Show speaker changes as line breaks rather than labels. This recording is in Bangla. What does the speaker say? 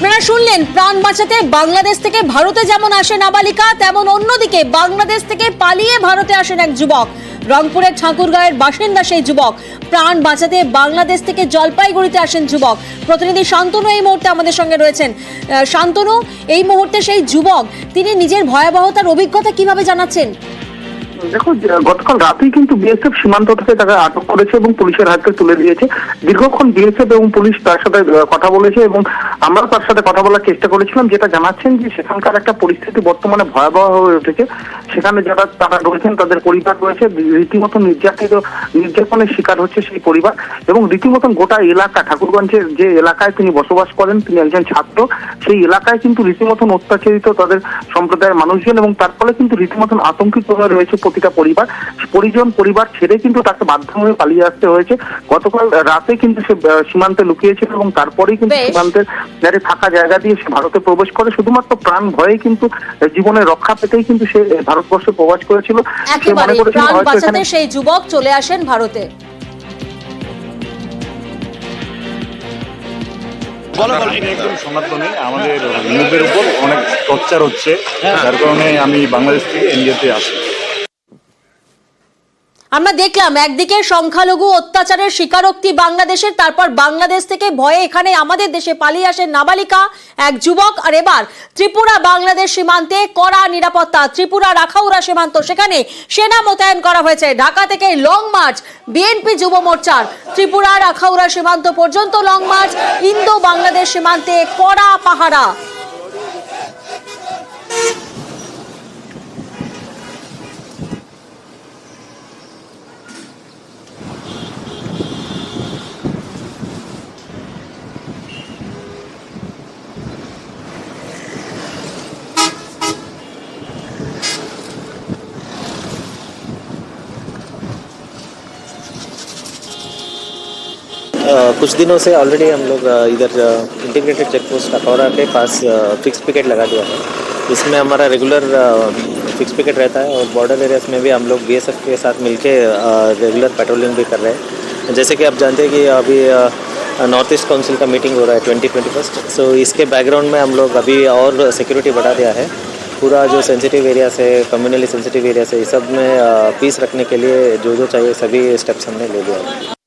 আপনারা শুনলেন, প্রাণ বাঁচাতে বাংলাদেশ থেকে ভারতে যেমন আসে নাবালিকা, তেমন অন্যদিকে বাংলাদেশ থেকে পালিয়ে ভারতে আসেন এক যুবক। রংপুরের ঠাকুরগাঁয়ের বাসিন্দা সেই যুবক। প্রাণ বাঁচাতে বাংলাদেশ থেকে জলপাইগুড়িতে আসেন যুবক। প্রতিনিধি শান্তনু এই মুহূর্তে আমাদের সঙ্গে রয়েছেন। শান্তনু, এই মুহূর্তে সেই যুবক, তিনি নিজের ভয়াবহতার অভিজ্ঞতা কিভাবে জানাচ্ছেন?
দেখো, গতকাল রাতেই কিন্তু বিএসএফ সীমান্ত থেকে তাকে আটক করেছে এবং পুলিশের হাতে তুলে দিয়েছে। দীর্ঘক্ষণ বিএসএফ এবং পুলিশ তার সাথে কথা বলেছে এবং আমরা তার সাথে কথা বলার চেষ্টা করেছিলাম, যেটা জানাচ্ছেন যে সেখানকার একটা পরিস্থিতি বর্তমানে ভয়াবহ হয়ে উঠেছে। সেখানে যারা তারা রয়েছেন, তাদের পরিবার রয়েছে, রীতিমতো নির্যাতনের শিকার হচ্ছে সেই পরিবার এবং রীতিমতন গোটা এলাকা, ঠাকুরগঞ্জের যে এলাকায় তিনি বসবাস করেন, তিনি একজন ছাত্র, সেই এলাকায় কিন্তু রীতিমতন অত্যাচারিত তাদের সম্প্রদায়ের মানুষজন এবং তার ফলে কিন্তু রীতিমতন আতঙ্কিত হয়ে রয়েছে প্রতিটা পরিবার ছেড়ে কিন্তু তাকে বাধ্য হয়ে পালিয়ে আসতে হয়েছে। গতকাল রাতে কিন্তু সে সীমান্তে লুকিয়েছিল এবং তারপরেই কিন্তু সীমান্তের থাকা জায়গা দিয়ে সে ভারতে প্রবেশ করে। শুধুমাত্র প্রাণ ভয়ে কিন্তু জীবনের রক্ষা পেতেই কিন্তু সে ভারতবর্ষে প্রবেশ করেছিল। সে মনে করেছিল হয়তো এখানে
সেই যুবক চলে আসেন ভারতে।
একদম সনাতনী আমাদের হিন্দুদের উপর অনেক টর্চার হচ্ছে, যার কারণে আমি বাংলাদেশ থেকে ইন্ডিয়াতে আসি।
আমরা দেখলাম একদিকে সংখ্যালঘু অত্যাচারের স্বীকারোক্তি বাংলাদেশের, তারপর বাংলাদেশ থেকে ভয়ে এখানে আমাদের দেশে পালিয়ে আসেন নাবালিকা এক যুবক। আর এবার ত্রিপুরা বাংলাদেশ সীমান্তে কড়া নিরাপত্তা, ত্রিপুরা রাখাউড়া সীমান্ত, সেখানে সেনা মোতায়েন করা হয়েছে। ঢাকা থেকে লং মার্চ বিএনপি যুব মোর্চার, ত্রিপুরা রাখাউড়া সীমান্ত পর্যন্ত লং মার্চ, ইন্দো বাংলাদেশ সীমান্তে কড়া পাহারা।
कुछ दिनों से ऑलरेडी हम लोग इधर इंटीग्रेटेड चेक पोस्ट अखौरा के पास फिक्स पिकेट लगा दिया है। इसमें हमारा रेगुलर फिक्स पिकेट रहता है और बॉर्डर एरियाज में भी हम लोग बीएसएफ के साथ मिलके रेगुलर पेट्रोलिंग भी कर रहे हैं। जैसे कि आप जानते हैं कि अभी नॉर्थ ईस्ट काउंसिल का मीटिंग हो रहा है 2021, सो इसके बैकग्राउंड में हम लोग अभी और सिक्योरिटी बढ़ा दिया है। पूरा जो सेंसिटिव एरियाज है, कम्युनली सेंसिटिव एरियाज है, इस सब में पीस रखने के लिए जो चाहिए सभी स्टेप्स हमने ले लिया है।